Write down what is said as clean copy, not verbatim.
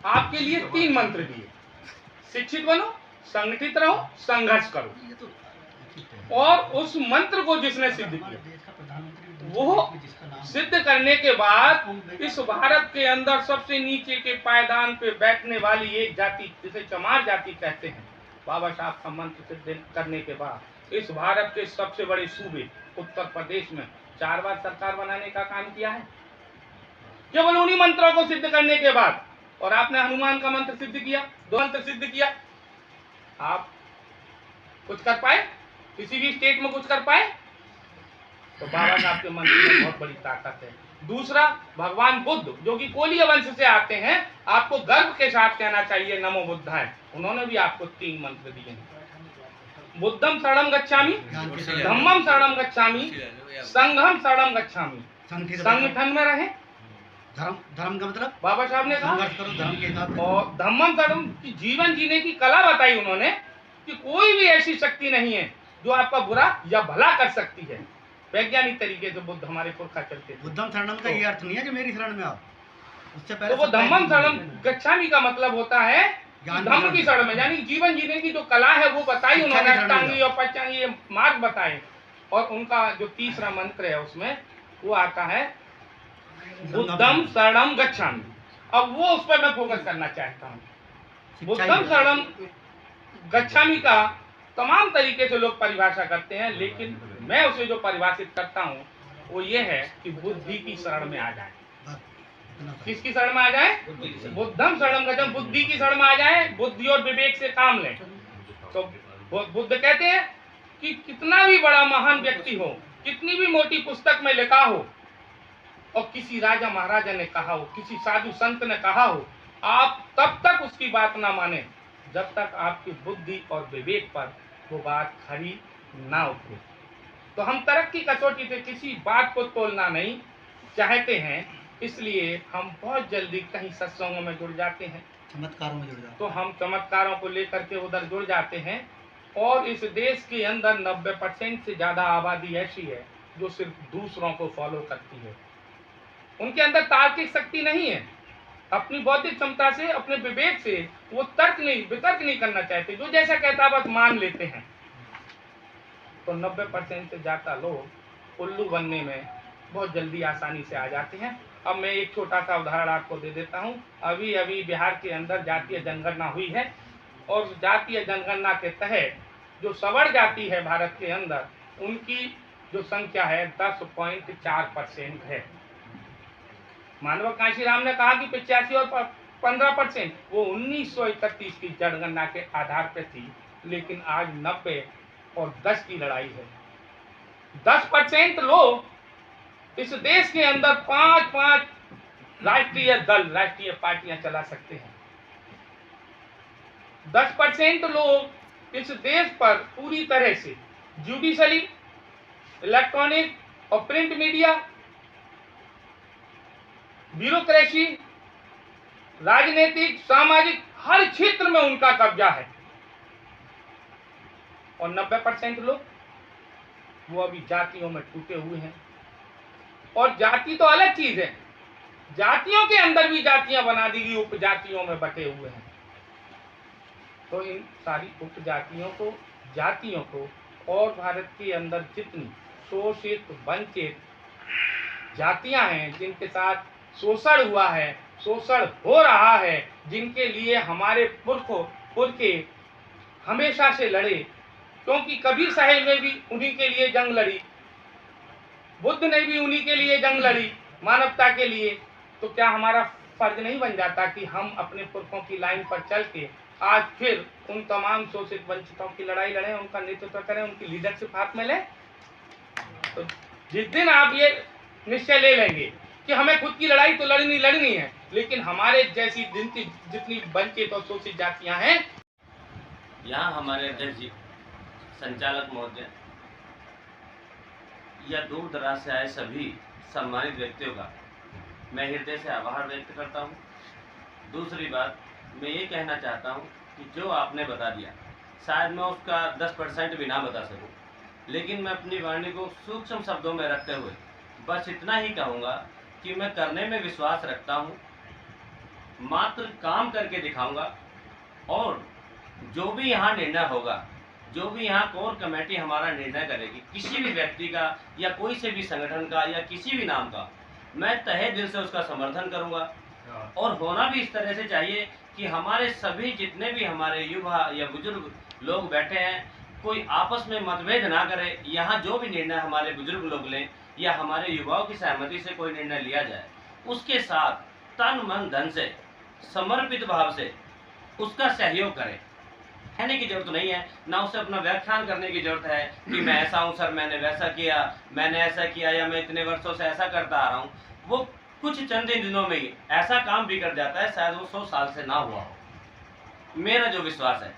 आपके लिए 3 मंत्र दिए। शिक्षित बनो, संगठित रहो, संघर्ष करो। और उस मंत्र को जिसने सिद्ध किया, वो सिद्ध करने के बाद इस भारत के अंदर सबसे नीचे के पायदान पे बैठने वाली एक जाति, जिसे चमार जाति कहते हैं, बाबा साहब का मंत्र सिद्ध करने के बाद इस भारत के सबसे बड़े सूबे उत्तर प्रदेश में 4 बार सरकार बनाने का काम किया है, केवल उन्हीं मंत्रों को सिद्ध करने के बाद। और आपने हनुमान का मंत्र सिद्ध किया, 2 मंत्र सिद्ध किया, आप कुछ कर पाए? किसी भी स्टेट में कुछ कर पाए? तो बाबा साहब के मंत्र में बहुत बड़ी ताकत है। दूसरा, भगवान बुद्ध जो कि कोलीय वंश से आते हैं, आपको गर्व के साथ कहना चाहिए नमो बुद्धाय, उन्होंने भी आपको 3 मंत्र दिए हैं। बुद्धम शरणम गच्छामि, धम्मम शरणम गच्छामि, संघम शरणम गच्छामि। संगठन में रहे, धर्म का मतलब बाबा साहब ने कहा, धर्म के साथ। और धम्मम शरणम की जीवन जीने की कला बताई उन्होंने कि कोई भी ऐसी शक्ति नहीं है जो आपका बुरा या भला कर सकती है। वैज्ञानिक तरीके से बुद्ध हमारे पुरखा चलते थे। बुद्धम शरणम का ये अर्थ नहीं है कि मेरी शरण में आओ, उससे पहले तो वो धम्मम शरणम गच्छामि का मतलब होता है धम्म की शरण में, यानी जीवन जीने की जो कला है वो बताई उन्होंने, अष्टांगी और पंचांगी ये मार्ग बताए। और उनका जो तीसरा मंत्र है उसमें वो आता है बुद्धम शरणम गच्छामि। अब वो उस पर मैं फोकस करना चाहता हूँ। बुद्धम शरणम गच्छामि का तमाम तरीके से लोग परिभाषा करते हैं, लेकिन मैं उसे जो परिभाषित करता हूँ वो ये है कि बुद्धि की शरण में आ जाए। किसकी शरण में आ जाए? बुद्धम शरणम गच्छामि, बुद्धि की शरण में आ जाए, बुद्धि और विवेक से काम लें। तो बुद्ध कहते हैं कि कितना भी बड़ा महान व्यक्ति हो, कितनी भी मोटी पुस्तक में लिखा हो, और किसी राजा महाराजा ने कहा हो, किसी साधु संत ने कहा हो, आप तब तक उसकी बात ना माने जब तक आपकी बुद्धि और विवेक पर वो बात खरी ना उतरे। तो हम तरक्की कसौटी से किसी बात को तोलना नहीं चाहते हैं, इसलिए हम बहुत जल्दी कहीं सत्संगों में जुड़ जाते हैं, चमत्कारों में जुड़ जाते हैं। तो हम चमत्कारों को लेकर के उधर जुड़ जाते हैं। और इस देश के अंदर 90% से ज़्यादा आबादी ऐसी है जो सिर्फ दूसरों को फॉलो करती है। उनके अंदर तार्किक शक्ति नहीं है, अपनी बौद्धिक क्षमता से, अपने विवेक से वो वितर्क नहीं करना चाहते, जो जैसा कहता बस मान लेते हैं। तो 90% से ज़्यादा लोग उल्लू बनने में बहुत जल्दी आसानी से आ जाते हैं। अब मैं एक छोटा सा उदाहरण आपको दे देता हूँ। अभी अभी बिहार के अंदर जातीय जनगणना हुई है, और जातीय जनगणना के तहत जो सवर्ण जाति है भारत के अंदर, उनकी जो संख्या है 10.4% है। मानव कांशीराम ने कहा कि 85 और 15%, वो 1931 की जनगणना के आधार पर थी, लेकिन आज 90 और 10 की लड़ाई है। 10% लोग इस देश के अंदर 5 राष्ट्रीय दल, राष्ट्रीय पार्टियां चला सकते हैं। 10% लोग इस देश पर पूरी तरह से जुडिशली, इलेक्ट्रॉनिक और प्रिंट मीडिया, ब्यूरोक्रेसी, राजनीतिक, सामाजिक हर क्षेत्र में उनका कब्जा है। और 90% लोग वो अभी जातियों में टूटे हुए हैं। और जाति तो अलग चीज है, जातियों के अंदर भी जातियां बना दी गई, उपजातियों में बटे हुए हैं। तो इन सारी उपजातियों को, जातियों को, और भारत के अंदर जितनी शोषित वंचित जातियां हैं, जिनके साथ शोषण हुआ है, शोषण हो रहा है, जिनके लिए हमारे पुरखे हमेशा से लड़े, क्योंकि कबीर साहेब ने भी उन्हीं के लिए जंग लड़ी, बुद्ध ने भी उन्हीं के लिए जंग लड़ी, मानवता के लिए। तो क्या हमारा फर्ज नहीं बन जाता कि हम अपने पुरखों की लाइन पर चल के आज फिर उन तमाम शोषित वंचितों की लड़ाई लड़ें, उनका नेतृत्व करें, उनकी लीडरशिप हाथ में लें? तो जिस दिन आप ये निश्चय ले लेंगे कि हमें खुद की लड़ाई तो लड़नी है, लेकिन हमारे जैसी जितनी वंचित और शोषित जातियां हैं, यहाँ हमारे अध्यक्ष जी, संचालक महोदय या दूर दराज से आए सभी सम्मानित व्यक्तियों का मैं हृदय से आभार व्यक्त करता हूँ। दूसरी बात, मैं ये कहना चाहता हूँ कि जो आपने बता दिया, शायद मैं उसका 10% भी ना बता सकूँ, लेकिन मैं अपनी वाणी को सूक्ष्म शब्दों में रखते हुए बस इतना ही कहूँगा कि मैं करने में विश्वास रखता हूँ, मात्र काम करके दिखाऊंगा और जो भी यहाँ निर्णय होगा, जो भी यहाँ कोर कमेटी हमारा निर्णय करेगी, किसी भी व्यक्ति का या कोई से भी संगठन का या किसी भी नाम का, मैं तहे दिल से उसका समर्थन करूंगा। और होना भी इस तरह से चाहिए कि हमारे सभी जितने भी हमारे युवा या बुजुर्ग लोग बैठे हैं, कोई आपस में मतभेद ना करे। यहाँ जो भी निर्णय हमारे बुजुर्ग लोग लें या हमारे युवाओं की सहमति से कोई निर्णय लिया जाए, उसके साथ तन मन धन से समर्पित भाव से उसका सहयोग करें। कहने की जरूरत नहीं है, ना उसे अपना व्याख्यान करने की जरूरत है कि मैं ऐसा हूँ सर, मैंने वैसा किया, मैंने ऐसा किया, या मैं इतने वर्षों से ऐसा करता आ रहा हूँ। वो कुछ चंद ही दिनों में ही ऐसा काम भी कर जाता है, शायद वो 100 साल से ना हुआ हो। मेरा जो विश्वास है